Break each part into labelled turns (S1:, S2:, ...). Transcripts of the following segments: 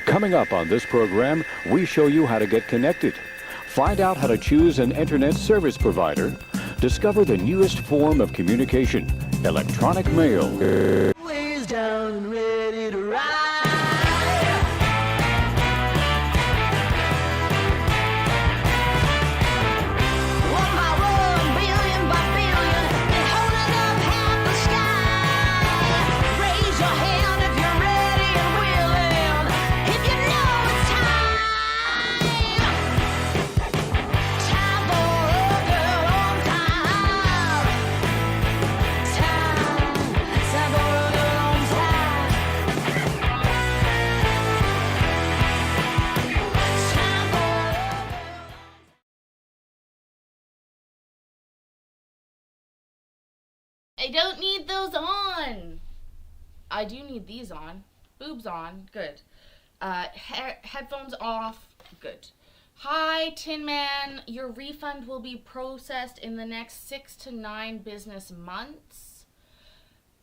S1: Coming up on this program, we show you how to get connected. Find out how to choose an internet service provider. Discover the newest form of communication, electronic mail.
S2: Ways down and ready to ride. One by one, billion by billion, been holding up half the sky. Raise your hand if you're ready and willing, if you know it's time. Time for a girl on time. Time for a girl on time. Time for
S3: I don't need those on. I do need these on. Boobs on. Good. Headphones off. Good. Hi, Tin Man. Your refund will be processed in the next 6 to 9 business months.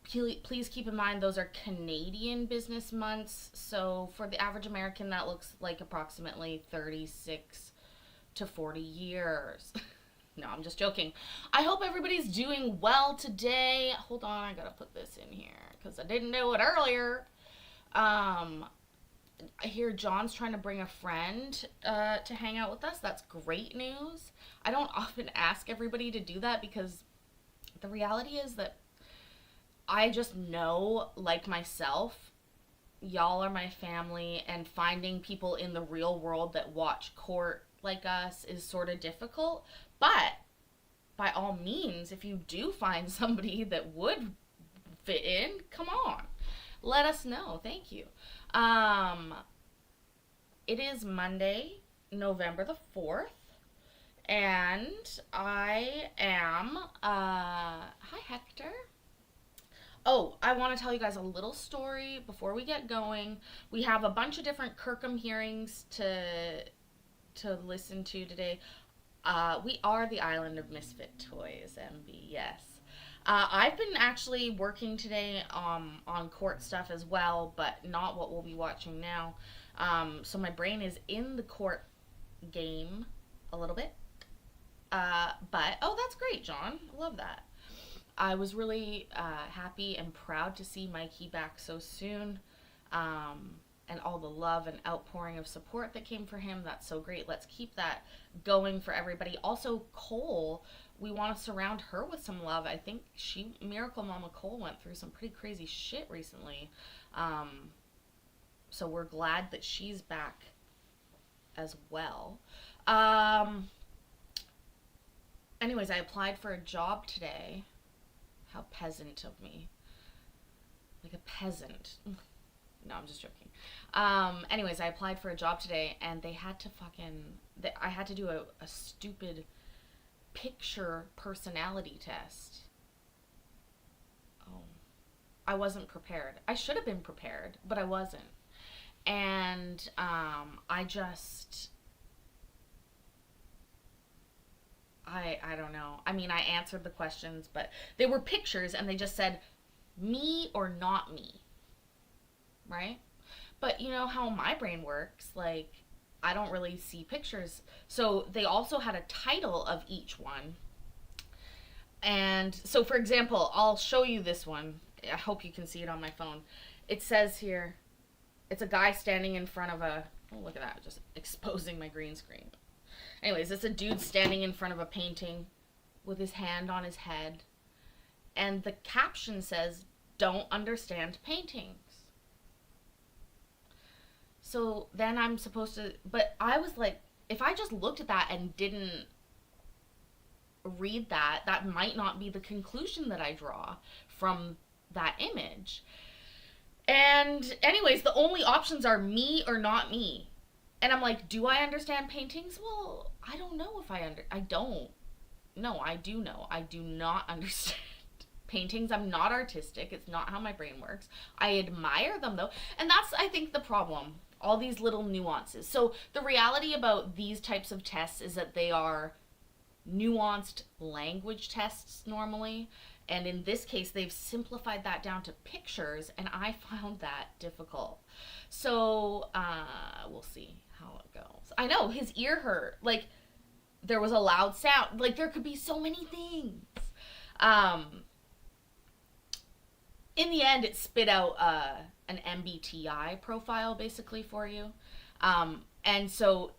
S3: Please keep in mind those are Canadian business months. So for the average American, that looks like approximately 36 to 40 years. No, I'm just joking. I hope everybody's doing well today. Hold on, I gotta put this in here because I didn't do it earlier. I hear John's trying to bring a friend to hang out with us. That's great news. I don't often ask everybody to do that because the reality is that I just know, like myself, y'all are my family, and finding people in the real world that watch court like us is sort of difficult. But by all means, if you do find somebody that would fit in, come on, let us know. Thank you. It is Monday, November the 4th, and I am, hi Hector. Oh, I want to tell you guys a little story before we get going. We have a bunch of different Kirkham hearings to listen to today. We are the island of misfit toys, MB, yes. I've been actually working today on court stuff as well, but not what we'll be watching now. So my brain is in the court game a little bit. But, oh, that's great, John. I love that. I was really happy and proud to see Mikey back so soon. And all the love and outpouring of support that came for him. That's so great. Let's keep that going for everybody. Also, Cole, we want to surround her with some love. I think Miracle Mama Cole went through some pretty crazy shit recently. So we're glad that she's back as well. Anyways, I applied for a job today. How peasant of me. Like a peasant. No, I'm just joking. Anyways, I applied for a job today, and they had to I had to do a stupid picture personality test. Oh, I wasn't prepared. I should have been prepared, but I wasn't. And I don't know. I mean, I answered the questions, but they were pictures, and they just said, me or not me. Right? But you know how my brain works, like, I don't really see pictures. So they also had a title of each one. And so, for example, I'll show you this one. I hope you can see it on my phone. It says here, it's a guy standing in front of oh, look at that, just exposing my green screen. Anyways, it's a dude standing in front of a painting with his hand on his head. And the caption says, don't understand paintings. So then I'm supposed to, but I was like, if I just looked at that and didn't read that, that might not be the conclusion that I draw from that image. And anyways, the only options are me or not me. And I'm like, do I understand paintings? Well, I don't know if I don't. No, I do know. I do not understand paintings. I'm not artistic. It's not how my brain works. I admire them though. And that's, I think, the problem. All these little nuances. So the reality about these types of tests is that they are nuanced language tests normally. And in this case, they've simplified that down to pictures, and I found that difficult. So we'll see how it goes. I know his ear hurt. Like there was a loud sound. Like there could be so many things. In the end, it spit out an MBTI profile basically for you. And so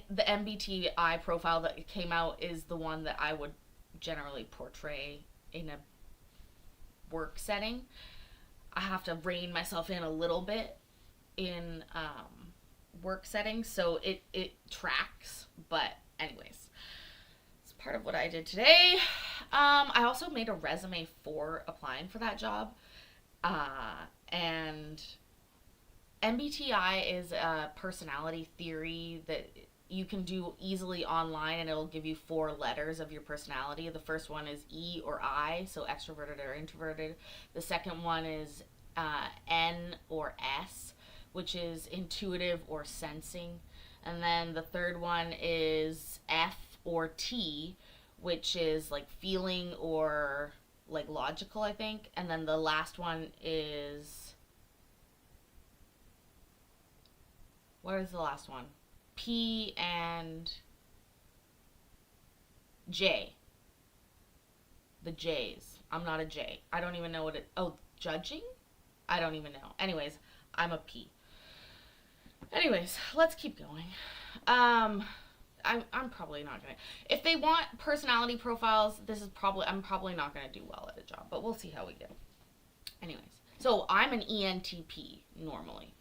S3: the MBTI profile that came out is the one that I would generally portray in a work setting. I have to rein myself in a little bit in work settings, so it tracks. But anyways, it's part of what I did today. I also made a resume for applying for that job. And MBTI is a personality theory that you can do easily online, and it'll give you 4 letters of your personality. The first one is E or I, so extroverted or introverted. The second one is N or S, which is intuitive or sensing. And then the third one is F or T, which is like feeling or like logical, I think. And then the last one is, what is the last one? P and J. The J's. I'm not a J. I don't even know what it, oh, judging? I don't even know. Anyways, I'm a P. Anyways, let's keep going. I'm probably not gonna. If they want personality profiles, I'm probably not gonna do well at a job, but we'll see how we go. Anyways, so I'm an ENTP normally.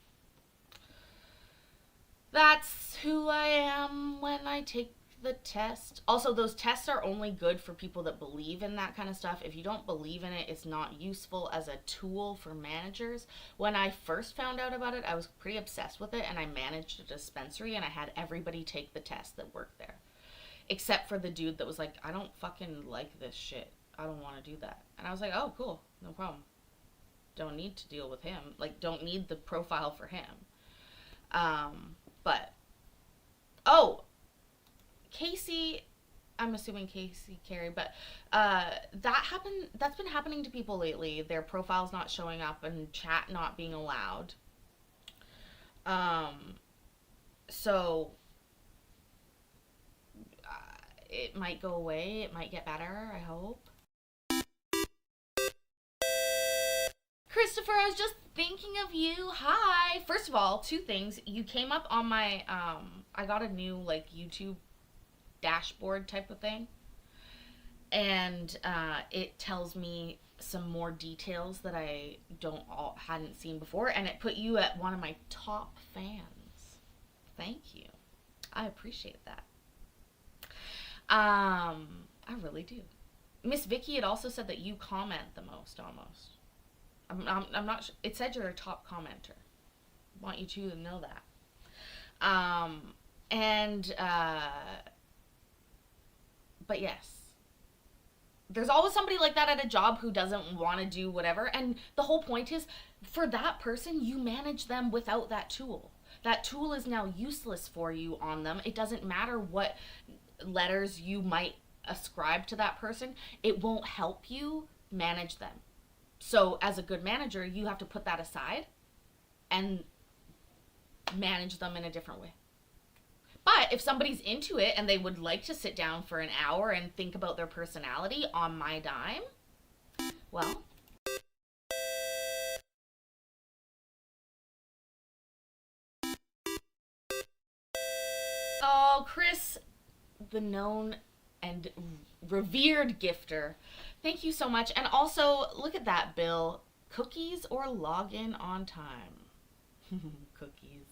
S3: That's who I am when I take the test. Also, those tests are only good for people that believe in that kind of stuff. If you don't believe in it, it's not useful as a tool for managers. When I first found out about it, I was pretty obsessed with it, and I managed a dispensary, and I had everybody take the test that worked there. Except for the dude that was like, I don't fucking like this shit. I don't want to do that. And I was like, oh, cool. No problem. Don't need to deal with him. Like, don't need the profile for him. But, oh, Casey, I'm assuming Casey Carey, but that's been happening to people lately. Their profile's not showing up and chat not being allowed. So it might go away. It might get better, I hope. Christopher, I was just thinking of you. Hi. First of all, 2 things. You came up on my, I got a new, like, YouTube dashboard type of thing. And it tells me some more details that I hadn't seen before. And it put you at one of my top fans. Thank you. I appreciate that. I really do. Miss Vicky had also said that you comment the most, almost. I'm not. It said you're a top commenter. I want you to know that. But yes, there's always somebody like that at a job who doesn't want to do whatever. And the whole point is, for that person, you manage them without that tool. That tool is now useless for you on them. It doesn't matter what letters you might ascribe to that person. It won't help you manage them. So as a good manager, you have to put that aside and manage them in a different way. But if somebody's into it and they would like to sit down for an hour and think about their personality on my dime, well, oh, Chris, the known and revered gifter, thank you so much. And also, look at that, Bill. Cookies or log in on time? Cookies.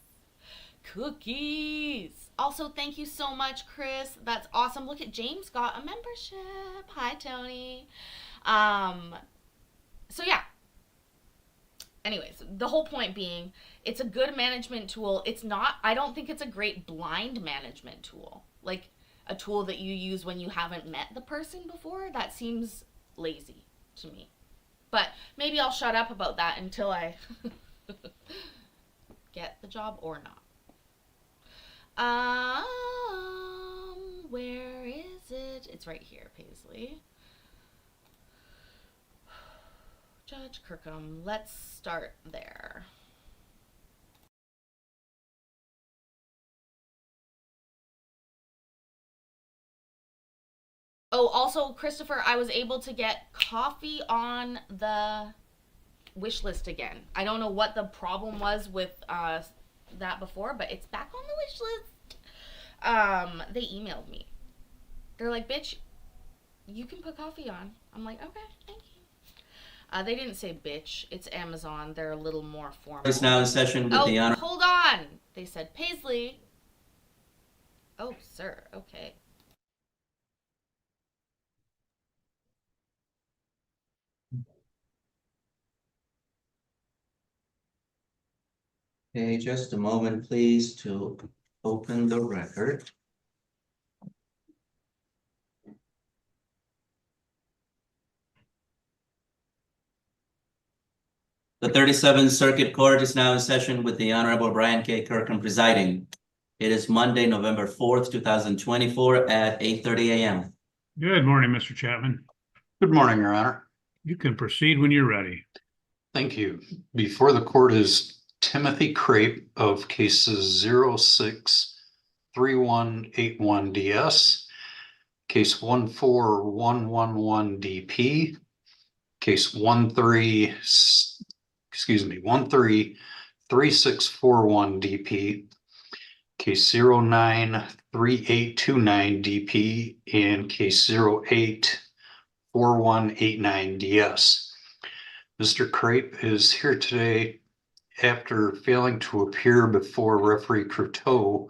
S3: Also, thank you so much, Chris. That's awesome. Look at James got a membership. Hi, Tony. So yeah. Anyways, the whole point being, it's a good management tool. I don't think it's a great blind management tool. Like a tool that you use when you haven't met the person before. That seems lazy to me. But maybe I'll shut up about that until I get the job or not. Where is it? It's right here, Paisley. Judge Kirkham. Let's start there. Oh, also, Christopher, I was able to get coffee on the wish list again. I don't know what the problem was with that before, but it's back on the wish list. They emailed me. They're like, bitch, you can put coffee on. I'm like, okay, thank you. They didn't say bitch. It's Amazon. They're a little more formal.
S4: Is now in session with the honor.
S3: Hold on. They said Paisley. Oh, sir. Okay.
S4: Okay, just a moment, please, to open the record. The 37th Circuit Court is now in session with the Honorable Brian K. Kirkham presiding. It is Monday, November 4th, 2024 at 8:30 a.m.
S5: Good morning, Mr. Chapman.
S6: Good morning, Your Honor.
S5: You can proceed when you're ready.
S6: Thank you. Before the court is Timothy Crape of cases 06-3181DS, case 14111DP, case 133641DP, case 093829DP, and case 084189DS. Mr. Crape is here today after failing to appear before referee Croteau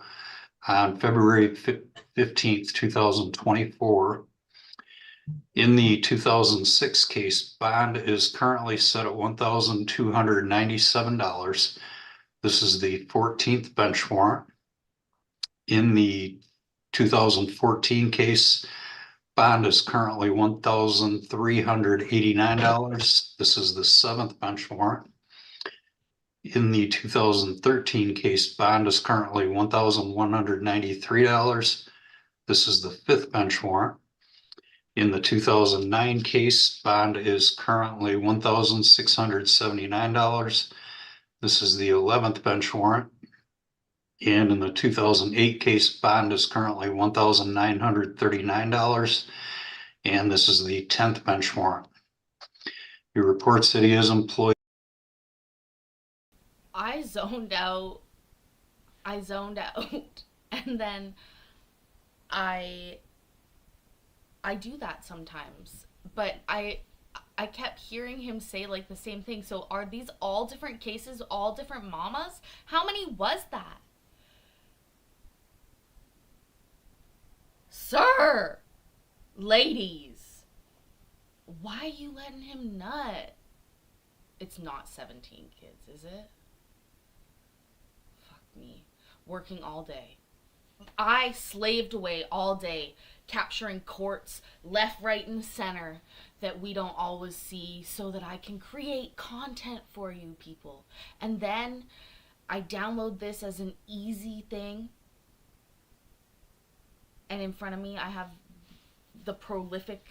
S6: on February 15th, 2024. In the 2006 case, bond is currently set at $1,297. This is the 14th bench warrant. In the 2014 case, bond is currently $1,389. This is the 7th bench warrant. In the 2013 case, bond is currently $1,193. This is the 5th bench warrant. In the 2009 case, bond is currently $1,679. This is the 11th bench warrant. And in the 2008 case, bond is currently $1,939. And this is the 10th bench warrant. He reports that he is employed.
S3: I zoned out. And then I do that sometimes. But I kept hearing him say like the same thing. So are these all different cases, all different mamas? How many was that? Sir! Ladies! Why are you letting him nut? It's not 17 kids, is it? Fuck me. Working all day. I slaved away all day, capturing courts left, right, and center that we don't always see so that I can create content for you people. And then I download this as an easy thing. And in front of me, I have the prolific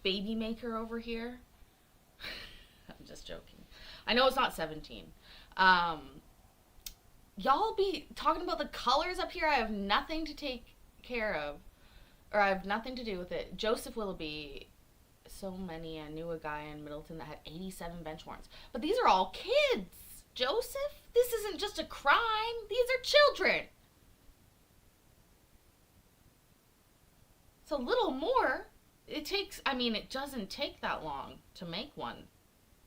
S3: baby maker over here. I'm just joking. I know it's not 17. Y'all be talking about the colors up here. I have nothing to take care of. Or I have nothing to do with it. Joseph Willoughby. So many. I knew a guy in Middleton that had 87 bench warrants. But these are all kids. Joseph, this isn't just a crime. These are children. It's a little more. It doesn't take that long to make one.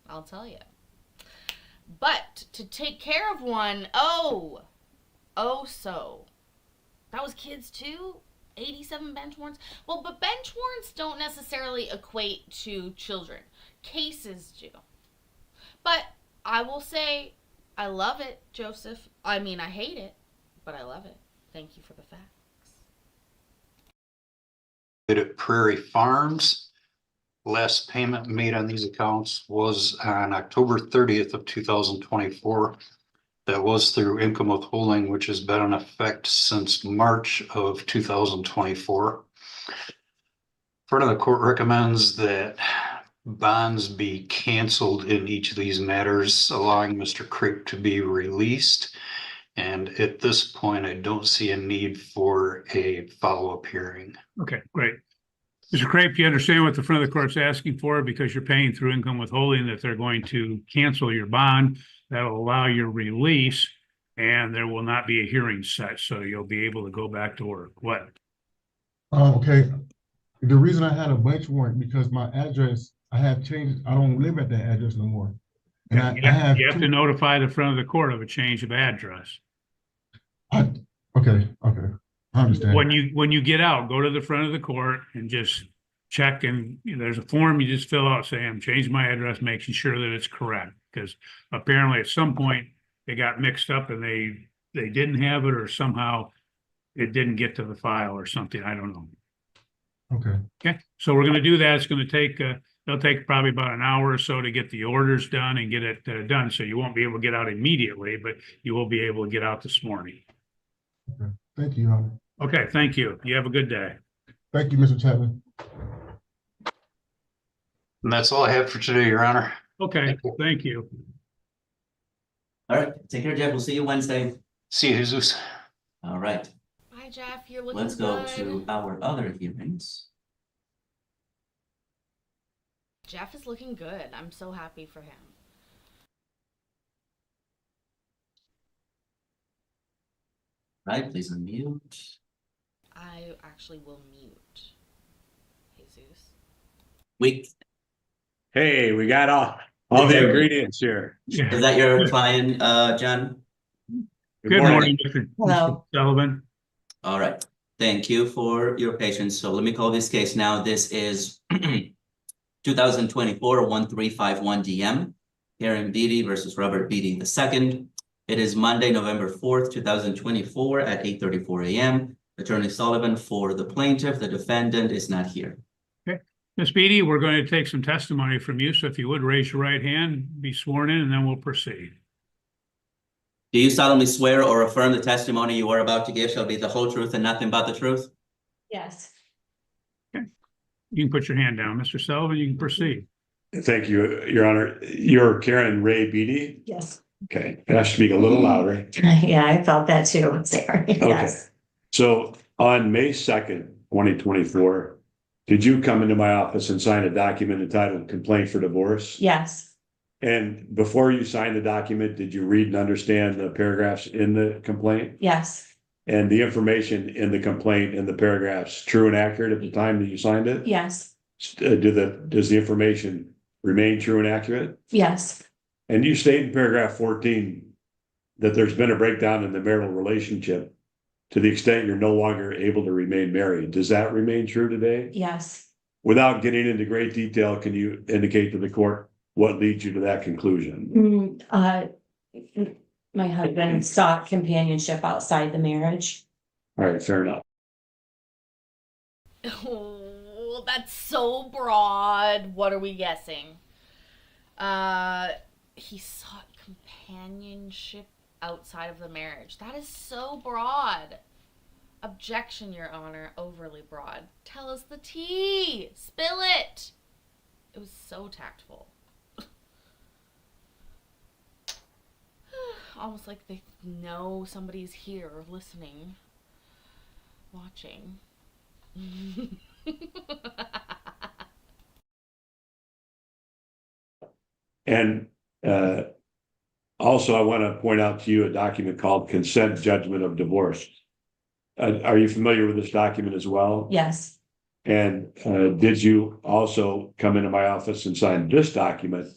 S3: I'll tell you. But to take care of one, so. That was kids too? 87 bench warrants? Well, but bench warrants don't necessarily equate to children. Cases do. But I will say, I love it, Joseph. I hate it, but I love it. Thank you for the facts.
S6: At Prairie Farms. Last payment made on these accounts was on October 30th of 2024. That was through income withholding, which has been in effect since March of 2024. Front of the court recommends that bonds be canceled in each of these matters, allowing Mr. Crape to be released. And at this point, I don't see a need for a follow-up hearing.
S5: Okay, great. Mr. Crape, you understand what the front of the court's asking for because you're paying through income withholding that they're going to cancel your bond. That will allow your release and there will not be a hearing set. So you'll be able to go back to work. What?
S7: Okay. The reason I had a bench warrant because my address, I have changed. I don't live at that address no more. And
S5: You have to notify the front of the court of a change of address.
S7: Okay. I understand.
S5: When you get out, go to the front of the court and just check, and there's a form you just fill out saying, I'm changing my address, making sure that it's correct. Because apparently at some point they got mixed up and they didn't have it, or somehow it didn't get to the file or something. I don't know. Okay. So we're going to do that. It's going to take, they'll take probably about an hour or so to get the orders done and get it done. So you won't be able to get out immediately, but you will be able to get out this morning.
S7: Okay. Thank you, Your Honor.
S5: Okay. Thank you. You have a good day.
S7: Thank you, Mr. Chapman.
S6: And that's all I have for today, Your Honor.
S5: Okay. Thank you.
S4: All right, take care, Jeff. We'll see you Wednesday.
S6: See you, Jesus.
S4: All right,
S3: Bye, Jeff. You're looking
S4: let's go
S3: good.
S4: to our other hearings.
S3: Jeff is looking good. I'm so happy for him.
S4: Right, please unmute.
S3: I actually will mute Jesus.
S8: Hey, we got all the ingredients here.
S4: Is that your client, John?
S5: Good morning,
S9: Hello.
S5: Mr. Sullivan.
S4: All right, thank you for your patience. So let me call this case now. This is 2024-1351 DM, Karen Beatty versus Robert Beatty II. It is Monday, November 4th, 2024 at 8:34 a.m. Attorney Sullivan for the plaintiff. The defendant is not here.
S5: Okay. Ms. Beatty, we're going to take some testimony from you. So if you would raise your right hand, be sworn in, and then we'll proceed.
S4: Do you solemnly swear or affirm the testimony you are about to give shall be the whole truth and nothing but the truth?
S9: Yes.
S5: Okay. You can put your hand down. Mr. Sullivan, you can proceed.
S8: Thank you, Your Honor. You're Karen Ray Beatty?
S9: Yes.
S8: Okay, I have to speak a little louder.
S9: Yeah, I felt that too, Sarah. Yes.
S8: So on May 2nd, 2024, did you come into my office and sign a document entitled Complaint for Divorce?
S9: Yes.
S8: And before you signed the document, did you read and understand the paragraphs in the complaint?
S9: Yes.
S8: And the information in the complaint in the paragraphs true and accurate at the time that you signed it?
S9: Yes.
S8: Does the information remain true and accurate?
S9: Yes.
S8: And you state in paragraph 14 that there's been a breakdown in the marital relationship to the extent you're no longer able to remain married. Does that remain true today?
S9: Yes.
S8: Without getting into great detail, can you indicate to the court what leads you to that conclusion?
S9: My husband sought companionship outside the marriage.
S8: All right, fair enough.
S3: Oh, that's so broad. What are we guessing? He sought companionship outside of the marriage. That is so broad. Objection, Your Honor. Overly broad. Tell us the tea. Spill it. It was so tactful. Almost like they know somebody's here, listening, watching.
S8: And also, I want to point out to you a document called Consent Judgment of Divorce. Are you familiar with this document as well?
S9: Yes.
S8: And did you also come into my office and sign this document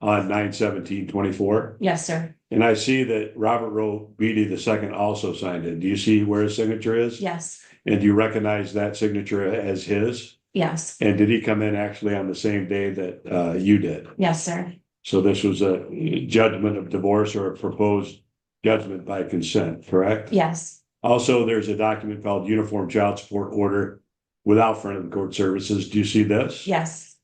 S8: on 9/17/24?
S9: Yes, sir.
S8: And I see that Robert Rowe Beatty II also signed it. Do you see where his signature is?
S9: Yes.
S8: And do you recognize that signature as his?
S9: Yes.
S8: And did he come in actually on the same day that you did?
S9: Yes, sir.
S8: So this was a judgment of divorce or a proposed judgment by consent, correct?
S9: Yes.
S8: Also, there's a document called Uniform Child Support Order without front of the court services. Do you see this?
S9: Yes.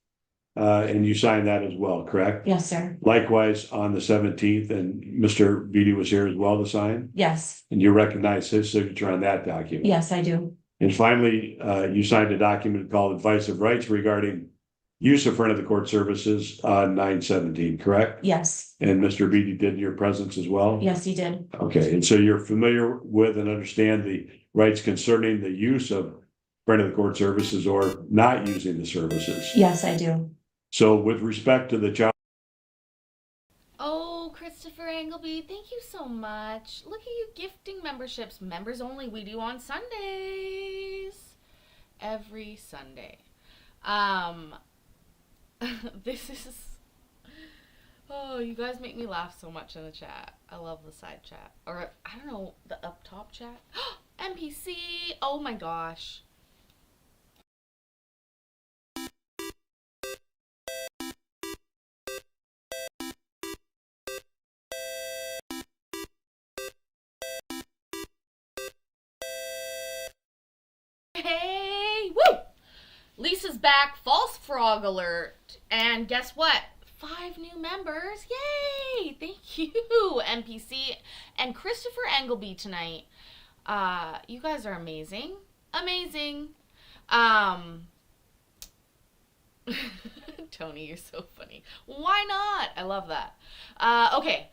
S8: And you signed that as well, correct?
S9: Yes, sir.
S8: Likewise, on the 17th, and Mr. Beatty was here as well to sign,
S9: Yes.
S8: and you recognize his signature on that document.
S9: Yes, I do.
S8: And finally, you signed a document called Advice of Rights regarding use of front of the court services on 9/17, correct?
S9: Yes.
S8: And Mr. Beatty did in your presence as well?
S9: Yes, he did.
S8: Okay, and so you're familiar with and understand the rights concerning the use of friend of the court services or not using the services?
S9: Yes, I do.
S8: So with respect to the child.
S3: Oh, Christopher Angleby, thank you so much. Look at you gifting memberships. Members only, we do on Sundays. Every Sunday. This is... Oh, you guys make me laugh so much in the chat. I love the side chat. Or, I don't know, the up top chat. NPC! Oh my gosh. Hey! Woo! Lisa's back. False frog alert. And guess what? 5 new members. Yay! Thank you, NPC and Christopher Angleby tonight. You guys are amazing. Amazing. Tony, you're so funny. Why not? I love that. Okay.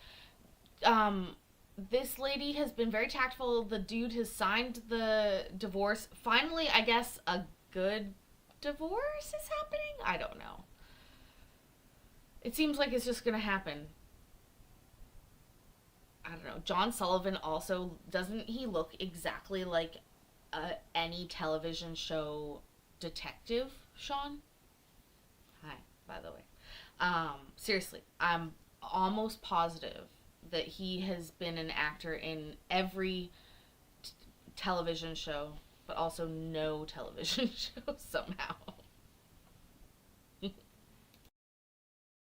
S3: This lady has been very tactful. The dude has signed the divorce. Finally, I guess a good divorce is happening? I don't know. It seems like it's just gonna happen. I don't know. John Sullivan also, doesn't he look exactly like any television show detective, Sean? Hi, by the way. Seriously, I'm almost positive that he has been an actor in every television show, but also no television show somehow.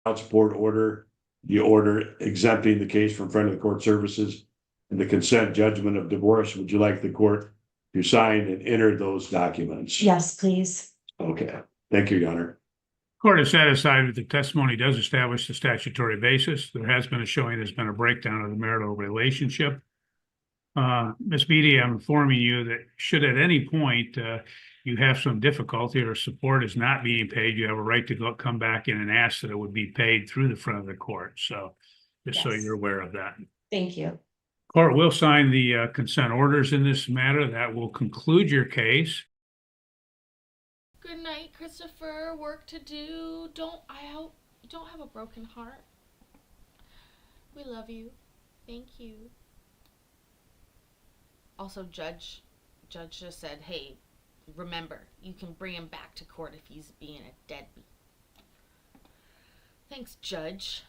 S8: Child support order, the order exempting the case from friend of the court services, and the consent judgment of divorce. Would you like the court to sign and enter those documents?
S9: Yes, please.
S8: Okay, thank you, Your Honor.
S5: Court is satisfied that the testimony does establish the statutory basis. There has been a showing there's been a breakdown of the marital relationship. Ms. Beatty, I'm informing you that should at any point you have some difficulty or support is not being paid, you have a right to come back in and ask that it would be paid through the front of the court. So just so
S9: Yes.
S5: you're aware of that.
S9: Thank you.
S5: Court will sign the consent orders in this matter. That will conclude your case.
S3: Good night, Christopher. Work to do. I hope you don't have a broken heart. We love you. Thank you. Also, Judge just said, hey, remember, you can bring him back to court if he's being a deadbeat. Thanks, Judge.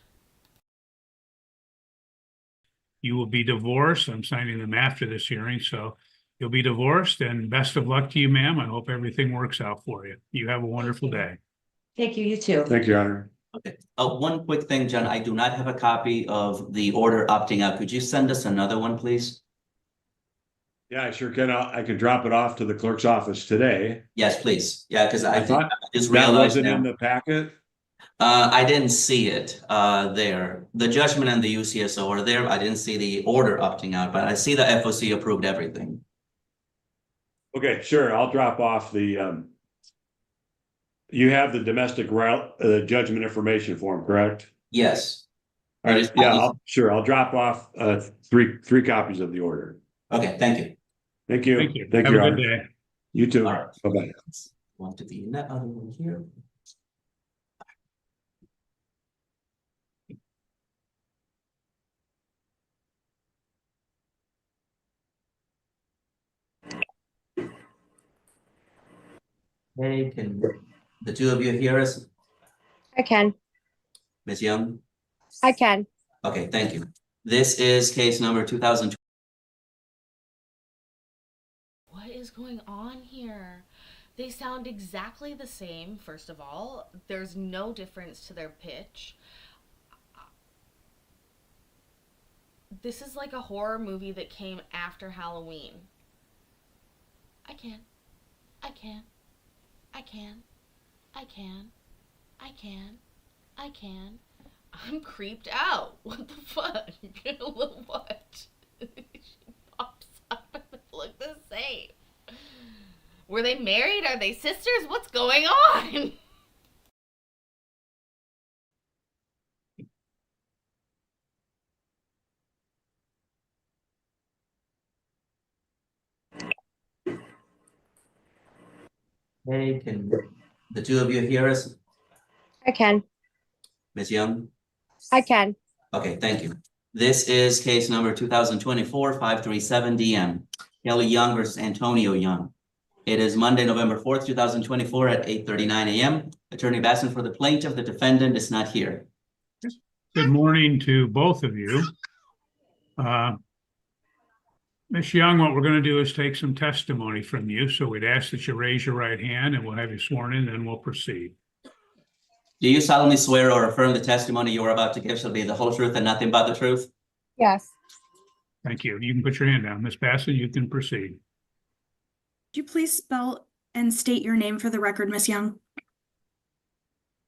S5: You will be divorced. I'm signing them after this hearing, so you'll be divorced, and best of luck to you, ma'am. I hope everything works out for you. You have a wonderful day.
S9: Thank you, you too.
S8: Thank you, Your Honor.
S4: Okay, one quick thing, John, I do not have a copy of the order opting out. Could you send us another one, please?
S8: Yeah, I sure can. I can drop it off to the clerk's office today.
S4: Yes, please. Yeah, because I think
S8: thought
S4: I just
S8: that
S4: realized
S8: wasn't in
S4: now.
S8: the packet.
S4: I didn't see it there. The judgment and the UCSO are there. I didn't see the order opting out, but I see the FOC approved everything.
S8: Okay, sure. I'll drop off the. You have the domestic route judgment information form, correct?
S4: Yes.
S8: All right. Yeah, I'll drop off three copies of the order.
S4: Okay, thank you.
S8: Thank you.
S5: Thank you.
S8: Thank
S5: Have
S8: you,
S5: a
S8: Your
S5: good
S8: Honor.
S5: day.
S8: You too.
S4: All right.
S8: Bye-bye.
S4: Want to be in that other one here. Hey, can the two of you hear us?
S10: I can.
S4: Ms. Young?
S10: I can.
S4: Okay, thank you. This is case number 2000.
S3: What is going on here? They sound exactly the same, first of all. There's no difference to their pitch. This is like a horror movie that came after Halloween. I can. I can. I can. I can. I can. I can. I'm creeped out. What the fuck? What? She pops up and they look the same. Were they married? Are they sisters? What's going on?
S4: Hey, can the two of you hear us?
S10: I can.
S4: Ms. Young?
S10: I can.
S4: Okay, thank you. This is case number 2024-537 DM. Kelly Young versus Antonio Young. It is Monday, November 4th, 2024 at 8:39 a.m. Attorney Basson for the plaintiff, the defendant is not here.
S5: Good morning to both of you. Ms. Young, what we're going to do is take some testimony from you. So we'd ask that you raise your right hand and we'll have you sworn in, then we'll proceed.
S4: Do you solemnly swear or affirm the testimony you are about to give shall be the whole truth and nothing but the truth?
S10: Yes.
S5: Thank you. You can put your hand down. Ms. Basson, you can proceed.
S11: Could you please spell and state your name for the record, Miss Young?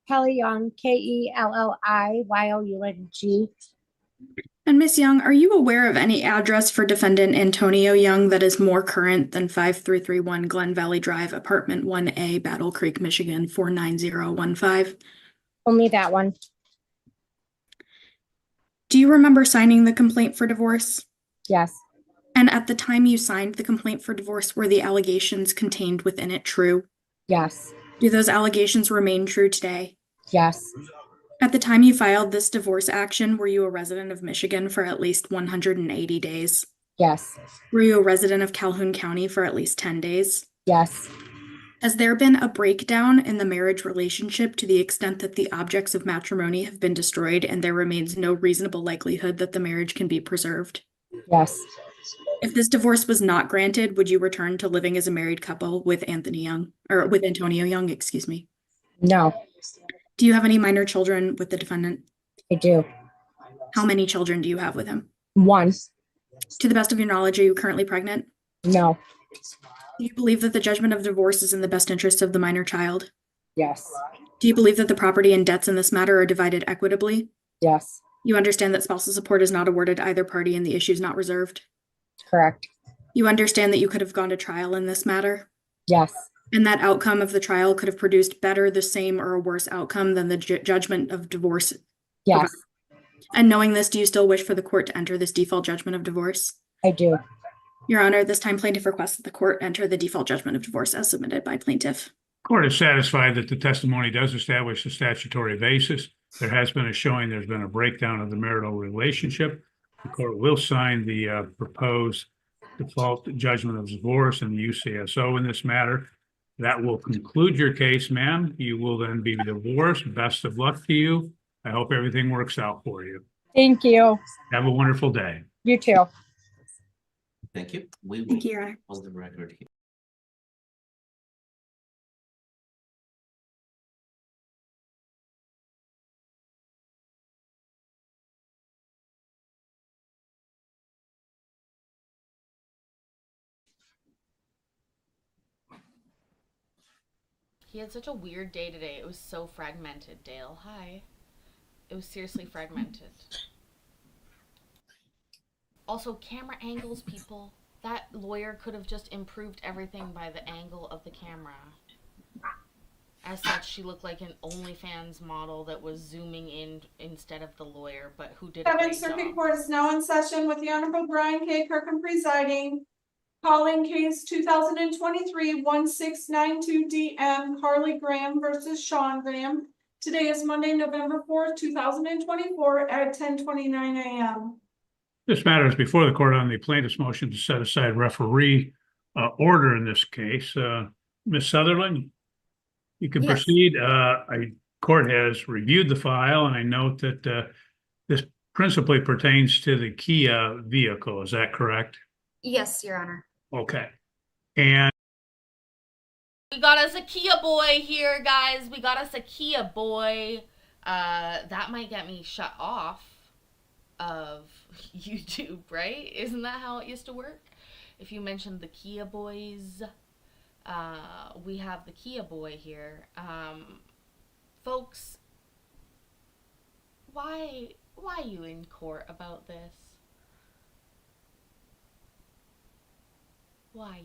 S10: Kelly Young, KELLIYOUNG.
S11: And Miss Young, are you aware of any address for defendant Antonio Young that is more current than 5331 Glen Valley Drive, apartment 1A, Battle Creek, Michigan, 49015?
S10: Only that one.
S11: Do you remember signing the complaint for divorce?
S10: Yes.
S11: And at the time you signed the complaint for divorce, were the allegations contained within it true?
S10: Yes.
S11: Do those allegations remain true today?
S10: Yes.
S11: At the time you filed this divorce action, were you a resident of Michigan for at least 180 days?
S10: Yes.
S11: Were you a resident of Calhoun County for at least 10 days?
S10: Yes.
S11: Has there been a breakdown in the marriage relationship to the extent that the objects of matrimony have been destroyed and there remains no reasonable likelihood that the marriage can be preserved?
S10: Yes.
S11: If this divorce was not granted, would you return to living as a married couple with Antonio Young, excuse me?
S10: No.
S11: Do you have any minor children with the defendant?
S10: I do.
S11: How many children do you have with him?
S10: One.
S11: To the best of your knowledge, are you currently pregnant?
S10: No.
S11: Do you believe that the judgment of divorce is in the best interest of the minor child?
S10: Yes.
S11: Do you believe that the property and debts in this matter are divided equitably?
S10: Yes.
S11: You understand that spousal support is not awarded either party and the issue is not reserved?
S10: Correct.
S11: You understand that you could have gone to trial in this matter?
S10: Yes.
S11: And that outcome of the trial could have produced better, the same, or a worse outcome than the judgment of divorce?
S10: Yes.
S11: And knowing this, do you still wish for the court to enter this default judgment of divorce?
S10: I do.
S11: Your Honor, this time plaintiff requests that the court enter the default judgment of divorce as submitted by plaintiff.
S5: Court is satisfied that the testimony does establish a statutory basis. There has been a showing there's been a breakdown of the marital relationship. The court will sign the proposed default judgment of divorce and the UCSO in this matter. That will conclude your case, ma'am. You will then be divorced. Best of luck to you. I hope everything works out for you.
S10: Thank you.
S5: Have a wonderful day.
S10: You too.
S4: Thank you. We will
S11: Thank you, Your Honor.
S4: pause the record here.
S3: He had such a weird day today. It was so fragmented, Dale. Hi. It was seriously fragmented. Also, camera angles, people. That lawyer could have just improved everything by the angle of the camera. As such, she looked like an OnlyFans model that was zooming in instead of the lawyer, but who did a
S12: Seventh
S3: great
S12: Circuit
S3: job.
S12: Court is now in session with the Honorable Brian K. Kirkham presiding. Calling case 2023-1692 DM Carly Graham versus Sean Graham. Today is Monday, November 4th, 2024 at 10:29 a.m.
S5: This matter is before the court on the plaintiff's motion to set aside referee order in this case. Ms. Sutherland, you can
S9: Yes.
S5: proceed. Court has reviewed the file, and I note that this principally pertains to the Kia vehicle. Is that correct?
S9: Yes, Your Honor.
S5: Okay. And
S3: We got us a Kia boy here, guys. We got us a Kia boy. That might get me shut off of YouTube, right? Isn't that how it used to work? If you mentioned the Kia boys, we have the Kia boy here. Folks, why are you in court about this? Why?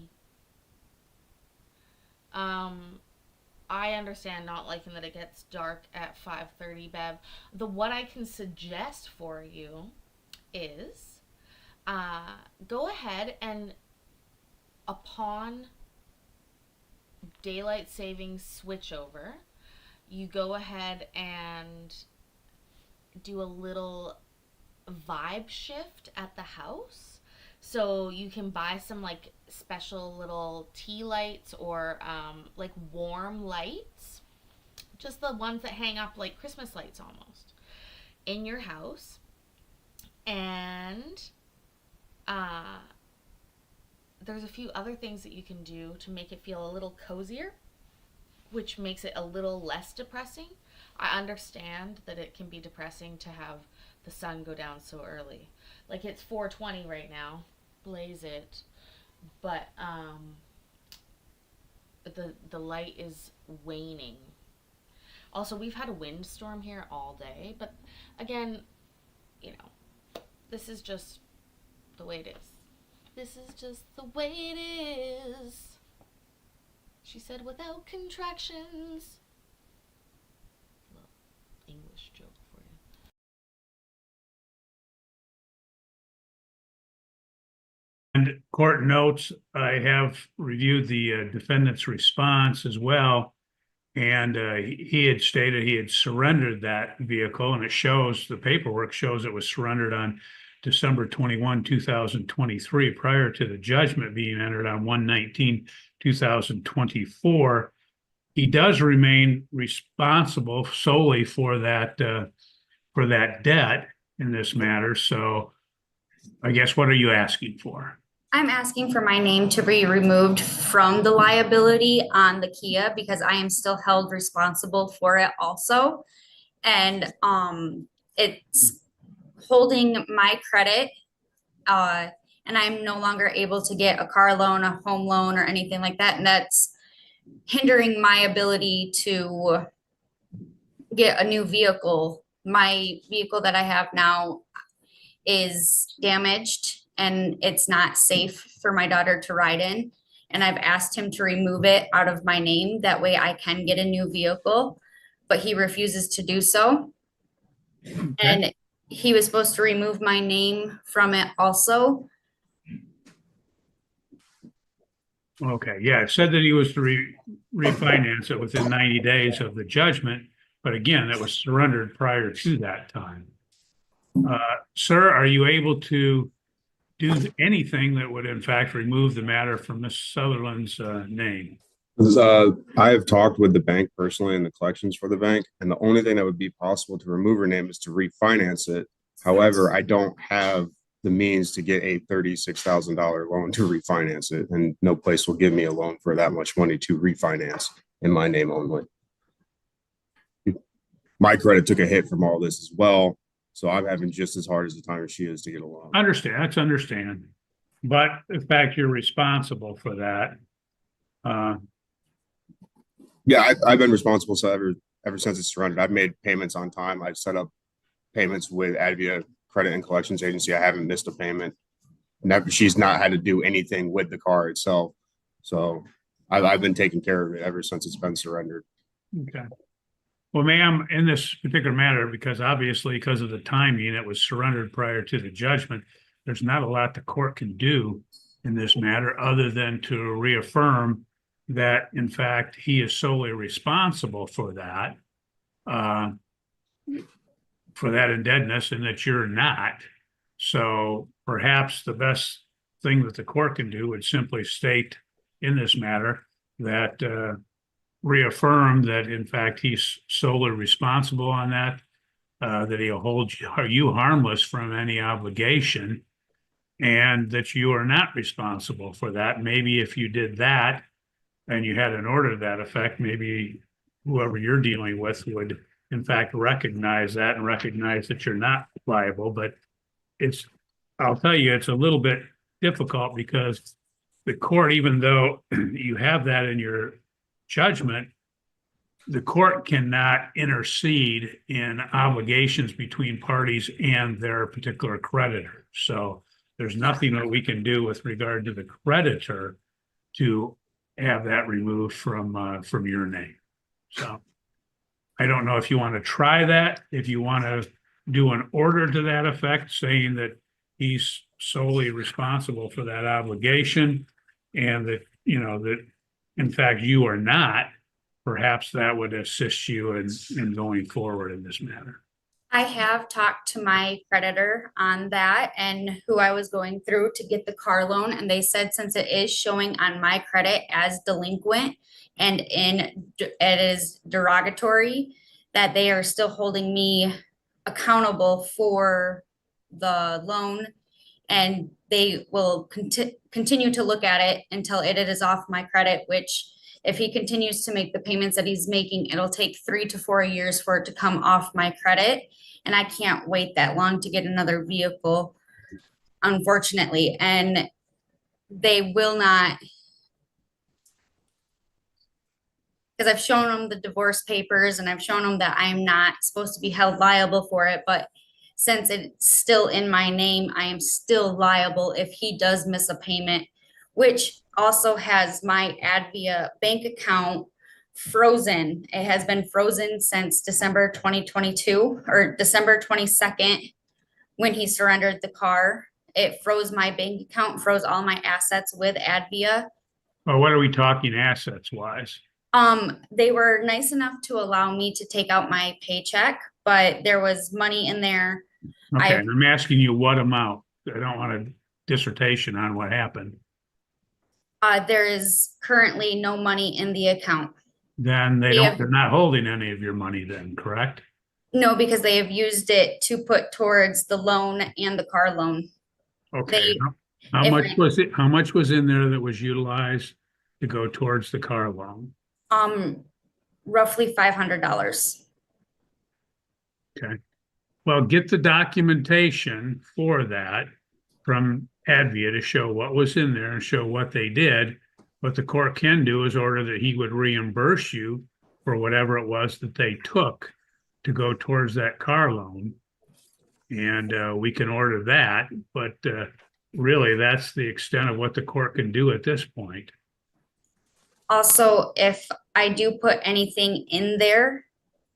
S3: I understand not liking that it gets dark at 5:30, Bev. What I can suggest for you is go ahead and upon daylight savings switchover, you go ahead and do a little vibe shift at the house. So you can buy some like special little tea lights or like warm lights, just the ones that hang up like Christmas lights almost, in your house. And there's a few other things that you can do to make it feel a little cozier, which makes it a little less depressing. I understand that it can be depressing to have the sun go down so early. Like it's 4:20 right now, blaze it, but the light is waning. Also, we've had a windstorm here all day, but again, you know, this is just the way it is. This is just the way it is. She said without contractions. Little English joke for you.
S5: And court notes, I have reviewed the defendant's response as well. And he had stated he had surrendered that vehicle, and it shows, the paperwork shows it was surrendered on December 21, 2023, prior to the judgment being entered on 1/19/2024. He does remain responsible solely for that debt in this matter. So I guess, what are you asking for?
S13: I'm asking for my name to be removed from the liability on the Kia because I am still held responsible for it also. And it's holding my credit, and I'm no longer able to get a car loan, a home loan, or anything like that. And that's hindering my ability to get a new vehicle. My vehicle that I have now is damaged and it's not safe for my daughter to ride in. And I've asked him to remove it out of my name. That way I can get a new vehicle, but he refuses to do so.
S5: Okay.
S13: And he was supposed to remove my name from it also.
S5: Okay, yeah, it said that he was to refinance it within 90 days of the judgment, but again, it was surrendered prior to that time. Sir, are you able to do anything that would in fact remove the matter from Ms. Sutherland's name?
S14: I have talked with the bank personally and the collections for the bank, and the only thing that would be possible to remove her name is to refinance it. However, I don't have the means to get a $36,000 loan to refinance it, and no place will give me a loan for that much money to refinance in my name only. My credit took a hit from all this as well, so I'm having just as hard as the time as she is to get a loan.
S5: Understand, that's understand. But in fact, you're responsible for that.
S14: Yeah, I've been responsible ever since it's surrendered. I've made payments on time. I've set up payments with Advia Credit and Collections Agency. I haven't missed a payment. She's not had to do anything with the car itself. So I've been taking care of it ever since it's been surrendered.
S5: Okay. Well, ma'am, in this particular matter, because obviously because of the timing, it was surrendered prior to the judgment, there's not a lot the court can do in this matter other than to reaffirm that, in fact, he is solely responsible for that indebtedness, and that you're not. So perhaps the best thing that the court can do would simply state in this matter that reaffirm that, in fact, he's solely responsible on that, that he'll hold you harmless from any obligation, and that you are not responsible for that. Maybe if you did that and you had an order to that effect, maybe whoever you're dealing with would, in fact, recognize that and recognize that you're not liable. But I'll tell you, it's a little bit difficult because the court, even though you have that in your judgment, the court cannot intercede in obligations between parties and their particular creditor. So there's nothing that we can do with regard to the creditor to have that removed from your name. So I don't know if you want to try that, if you want to do an order to that effect, saying that he's solely responsible for that obligation, and that, you know, that in fact, you are not, perhaps that would assist you in going forward in this matter.
S13: I have talked to my creditor on that and who I was going through to get the car loan, and they said since it is showing on my credit as delinquent and it is derogatory, that they are still holding me accountable for the loan, and they will continue to look at it until it is off my credit, which if he continues to make the payments that he's making, it'll take 3 to 4 years for it to come off my credit. And I can't wait that long to get another vehicle, unfortunately. And they will not, because I've shown them the divorce papers and I've shown them that I'm not supposed to be held liable for it. But since it's still in my name, I am still liable if he does miss a payment, which also has my Advia bank account frozen. It has been frozen since December 2022 or December 22nd when he surrendered the car. It froze my bank account, froze all my assets with Advia.
S5: Well, what are we talking assets wise?
S13: They were nice enough to allow me to take out my paycheck, but there was money in there.
S5: Okay, I'm asking you what amount. I don't want a dissertation on what happened.
S13: There is currently no money in the account.
S5: Then they're not holding any of your money then, correct?
S13: No, because they have used it to put towards the loan and the car loan.
S5: Okay, how much was it? How much was in there that was utilized to go towards the car loan?
S13: Roughly $500.
S5: Okay. Well, get the documentation for that from Advia to show what was in there and show what they did. What the court can do is order that he would reimburse you for whatever it was that they took to go towards that car loan. And we can order that, but really that's the extent of what the court can do at this point.
S13: Also, if I do put anything in there,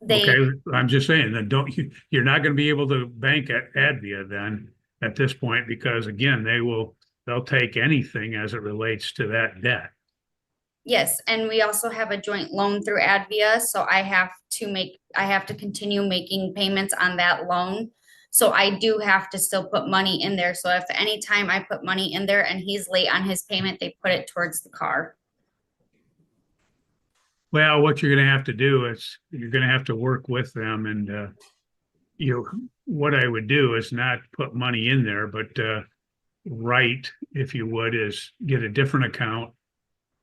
S5: Okay, I'm just saying that you're not going to be able to bank at Advia then at this point, because again, they'll take anything as it relates to that debt.
S13: Yes, and we also have a joint loan through Advia, so I have to continue making payments on that loan. So I do have to still put money in there. So if any time I put money in there and he's late on his payment, they put it towards the car.
S5: Well, what you're going to have to do is you're going to have to work with them, and what I would do is not put money in there, but write, if you would, is get a different account,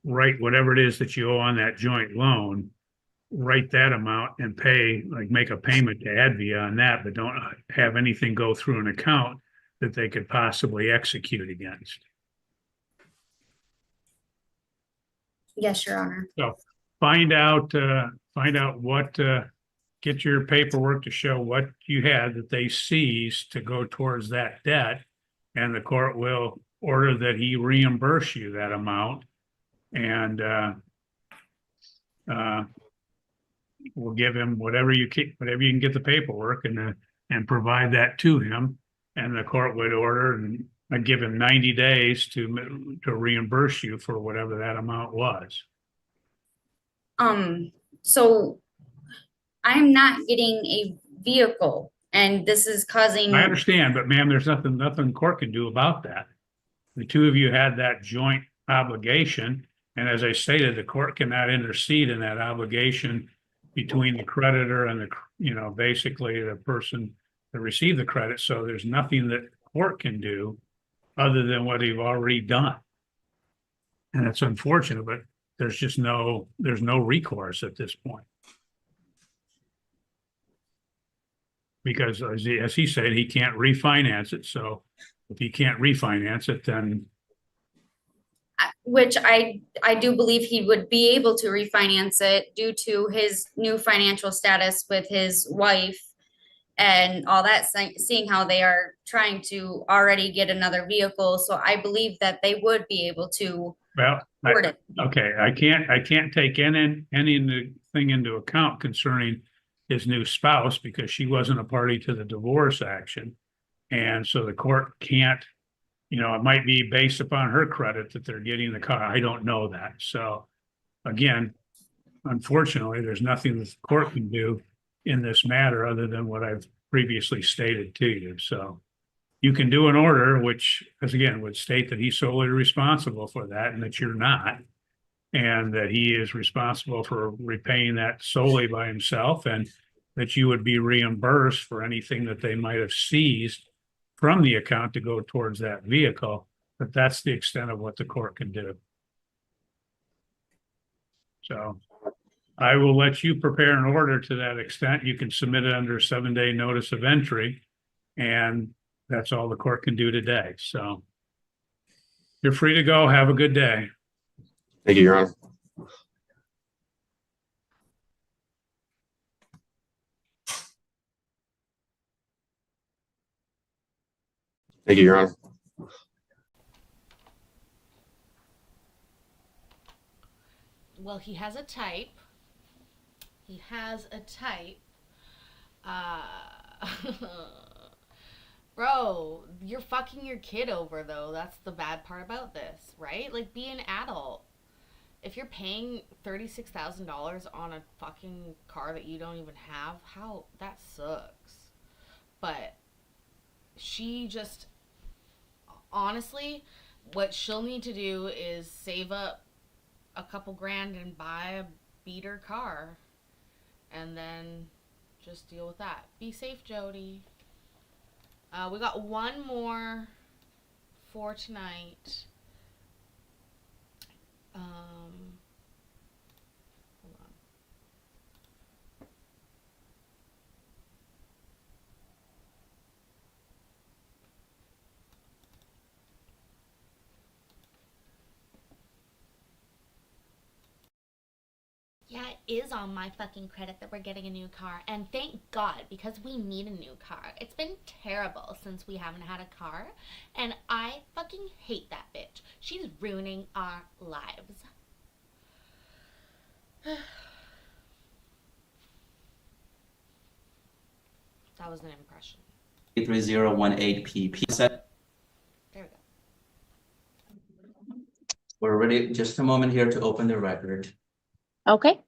S5: write whatever it is that you owe on that joint loan, write that amount and pay, like make a payment to Advia on that, but don't have anything go through an account that they could possibly execute against.
S13: Yes, Your Honor.
S5: So find out what, get your paperwork to show what you had that they seized to go towards that debt, and the court will order that he reimburse you that amount, and we'll give him whatever you can get the paperwork and provide that to him, and the court would order and give him 90 days to reimburse you for whatever that amount was.
S13: So I'm not getting a vehicle, and this is causing.
S5: I understand, but ma'am, there's nothing court can do about that. The two of you had that joint obligation, and as I stated, the court cannot intercede in that obligation between the creditor and basically the person that received the credit. So there's nothing that court can do other than what they've already done. And it's unfortunate, but there's no recourse at this point. Because as he said, he can't refinance it. So if he can't refinance it, then.
S13: Which I do believe he would be able to refinance it due to his new financial status with his wife and all that, seeing how they are trying to already get another vehicle. So I believe that they would be able to.
S5: Well, okay, I can't take anything into account concerning his new spouse because she wasn't a party to the divorce action. And so the court can't, it might be based upon her credit that they're getting the car. I don't know that. So again, unfortunately, there's nothing the court can do in this matter other than what I've previously stated to you. So you can do an order, which, as again, would state that he's solely responsible for that and that you're not. And that he is responsible for repaying that solely by himself, and that you would be reimbursed for anything that they might have seized from the account to go towards that vehicle. But that's the extent of what the court can do. So I will let you prepare an order to that extent. You can submit it under a 7-day notice of entry, and that's all the court can do today. So you're free to go. Have a good day.
S14: Thank you, Your Honor. Thank you, Your Honor.
S3: Well, he has a type. He has a type. Bro, you're fucking your kid over, though. That's the bad part about this, right? Like, be an adult. If you're paying $36,000 on a fucking car that you don't even have, that sucks. But she just, honestly, what she'll need to do is save up a couple grand and buy a beater car, and then just deal with that. Be safe, Jody. We got one more for tonight. Hold on. Yeah, it is on my fucking credit that we're getting a new car. And thank God, because we need a new car. It's been terrible since we haven't had a car. And I fucking hate that bitch. She's ruining our lives. That was an impression.
S4: 3018 PP.
S3: There we go.
S4: We're ready. Just a moment here to open the record.
S15: Okay.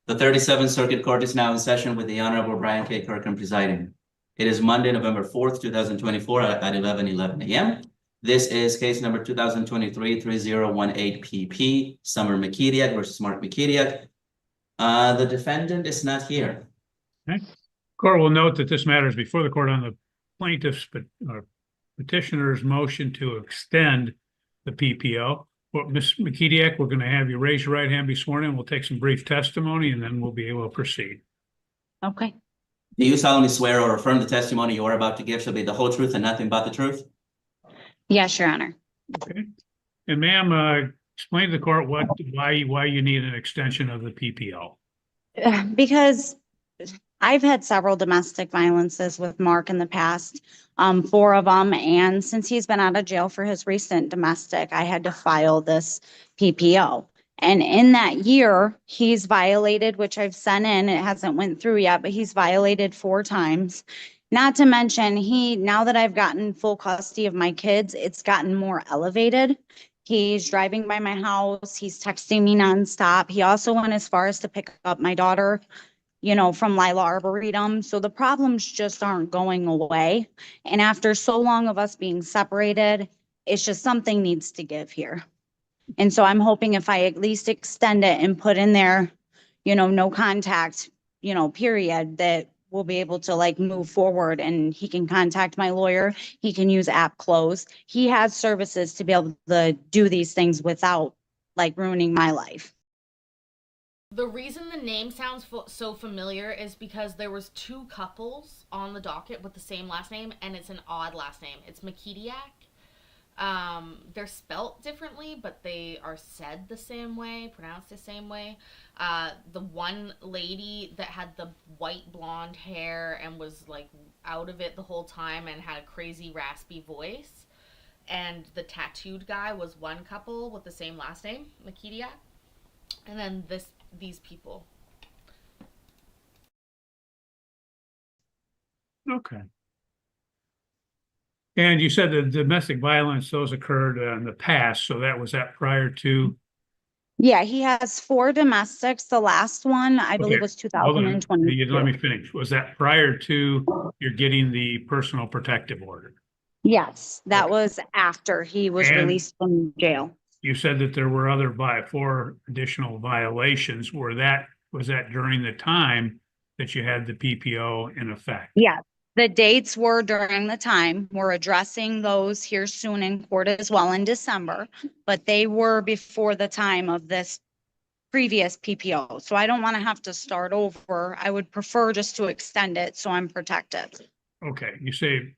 S4: The 37th Circuit Court is now in session with the Honorable Brian K. Kirkham presiding. It is Monday, November 4th, 2024 at 11:11 a.m. This is case number 2023-3018 PP, Summer Mikitiak versus Mark Mikitiak. The defendant is not here.
S5: Okay. Court will note that this matter is before the court on the plaintiff's petitioner's motion to extend the PPO. Well, Ms. Mikitiak, we're going to have you raise your right hand, be sworn in. We'll take some brief testimony, and then we'll be able to proceed.
S15: Okay.
S4: Do you solemnly swear or affirm the testimony you are about to give shall be the whole truth and nothing but the truth?
S15: Yes, Your Honor.
S5: Okay. And ma'am, explain to the court why you need an extension of the PPO.
S15: Because I've had several domestic violences with Mark in the past, 4 of them. And since he's been out of jail for his recent domestic, I had to file this PPO. And in that year, he's violated, which I've sent in, it hasn't went through yet, but he's violated 4 times. Not to mention now that I've gotten full custody of my kids, it's gotten more elevated. He's driving by my house. He's texting me nonstop. He also went as far as to pick up my daughter, from Lila Arboretum. So the problems just aren't going away. And after so long of us being separated, it's just something needs to give here. And so I'm hoping if I at least extend it and put in there, no contact, period, that we'll be able to move forward, and he can contact my lawyer. He can use app close. He has services to be able to do these things without ruining my life.
S3: The reason the name sounds so familiar is because there was 2 couples on the docket with the same last name, and it's an odd last name. It's Mikitiak. They're spelt differently, but they are said the same way, pronounced the same way. The one lady that had the white blonde hair and was out of it the whole time and had a crazy raspy voice, and the tattooed guy was one couple with the same last name, Mikitiak. And then these people.
S5: Okay. And you said that domestic violence, those occurred in the past, so that was prior to
S15: Yeah, he has 4 domestics. The last one, I believe,
S5: Okay,
S15: was
S5: hold on.
S15: 2022.
S5: Let me finish. Was that prior to your getting the personal protective order?
S15: Yes, that
S5: Okay.
S15: was after he was
S5: And
S15: released from jail.
S5: you said that there were other 4 additional violations. Was that during the time that you had the PPO in effect?
S15: Yes, the dates were during the time. We're addressing those here soon in court as well in December, but they were before the time of this previous PPO. So I don't want to have to start over. I would prefer just to extend it so I'm protected.
S5: Okay, you said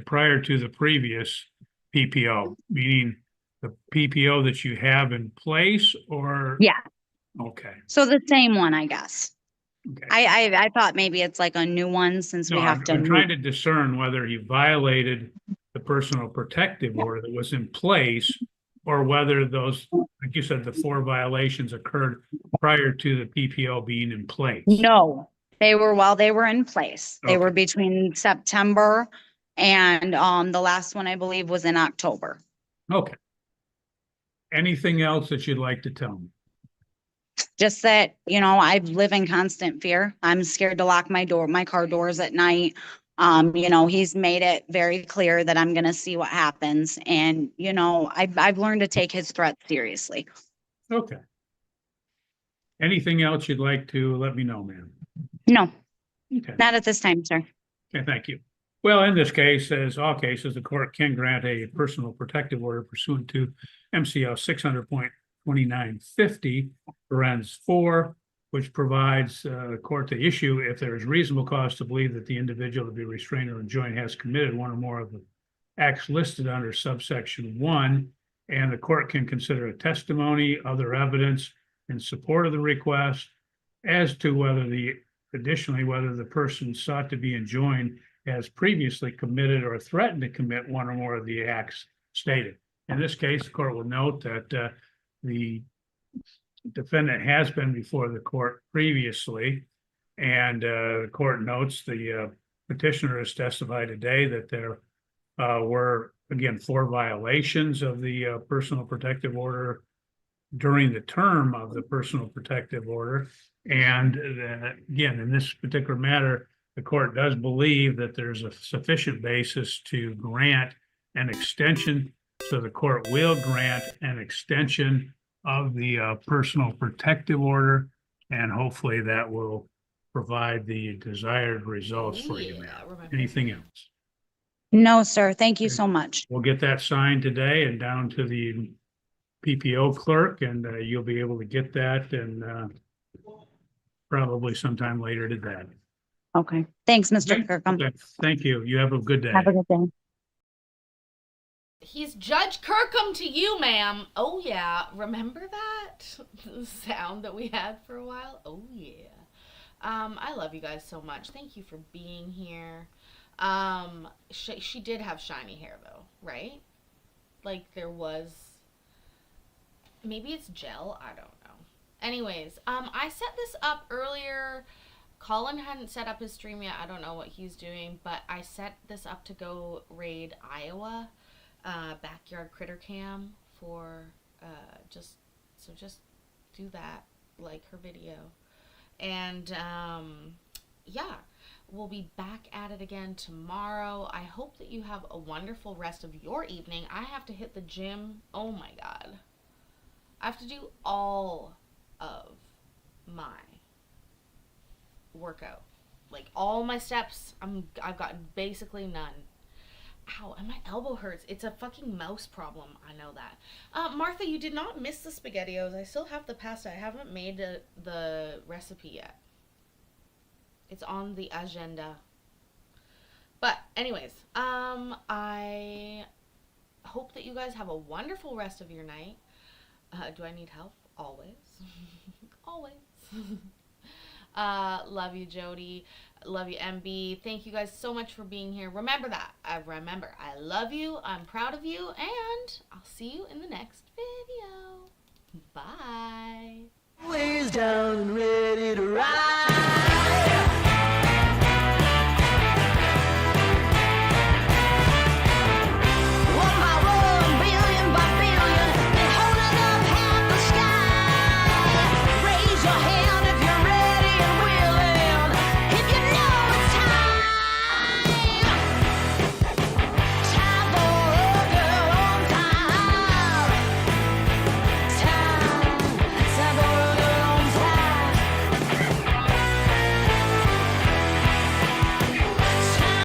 S5: prior to the previous PPO, meaning the PPO that you have in place or?
S15: Yeah,
S5: Okay,
S15: so the same one, I guess.
S5: okay.
S15: I thought maybe it's like a new one since
S5: No,
S15: we have to.
S5: I'm trying to discern whether he violated the personal protective order that was in place or whether those, like you said, the 4 violations occurred prior to the PPO being in place.
S15: No, they were while they were in place. They were
S5: Okay.
S15: between September and the last one I believe was in October.
S5: Okay. Anything else that you'd like to tell me?
S15: Just that, I live in constant fear. I'm scared to lock my car doors at night. He's made it very clear that I'm gonna see what happens. And, I've learned to take his threat seriously.
S5: Okay. Anything else you'd like to let me know, ma'am?
S15: No,
S5: Okay.
S15: not at this time, sir.
S5: Okay, thank you. Well, in this case, as all cases, the court can grant a personal protective order pursuant to MCL 600.2950, parens 4, which provides the court to issue if there is reasonable cause to believe that the individual to be restrained or enjoined has committed one or more of the acts listed under subsection 1, and the court can consider a testimony, other evidence in support of the request as to whether whether the person sought to be enjoined has previously committed or threatened to commit one or more of the acts stated. In this case, the court will note that the defendant has been before the court previously, and the court notes the petitioner has testified today that there were, again, 4 violations of the personal protective order during the term of the personal protective order. And again, in this particular matter, the court does believe that there's a sufficient basis to grant an extension. So the court will grant an extension of the personal protective order, and hopefully that will provide the desired results for you, ma'am. Anything else?
S15: No, sir. Thank you so much.
S5: We'll get that signed today and down to the PPO clerk, and you'll be able to get that and probably sometime later today.
S15: Okay. Thanks, Mr.
S5: Okay.
S15: Kirkham.
S5: Okay. Thank you. You have a good day.
S15: Have a good day.
S3: He's Judge Kirkham to you, ma'am. Oh, yeah. Remember that sound that we had for a while? Oh, yeah. I love you guys so much. Thank you for being here. She did have shiny hair, though, right? Like, there was... Maybe it's gel? I don't know. Anyways, I set this up earlier. Colin hadn't set up his stream yet. I don't know what he's doing, but I set this up to go raid Iowa. Backyard critter cam for just do that, like her video, and yeah, we'll be back at it again tomorrow. I hope that you have a wonderful rest of your evening. I have to hit the gym. Oh my god, I have to do all of my workout, like all my steps. I've got basically none. Ow, and my elbow hurts. It's a fucking mouse problem. I know that. Martha, you did not miss the SpaghettiOs. I still have the pasta. I haven't made the recipe yet. It's on the agenda. But anyways, I hope that you guys have a wonderful rest of your night. Do I need help? Always. Always. Love you, Jody. Love you, MB. Thank you guys so much for being here. Remember that. I love you. I'm proud of you. And I'll see you in the next video. Bye.
S2: Ways down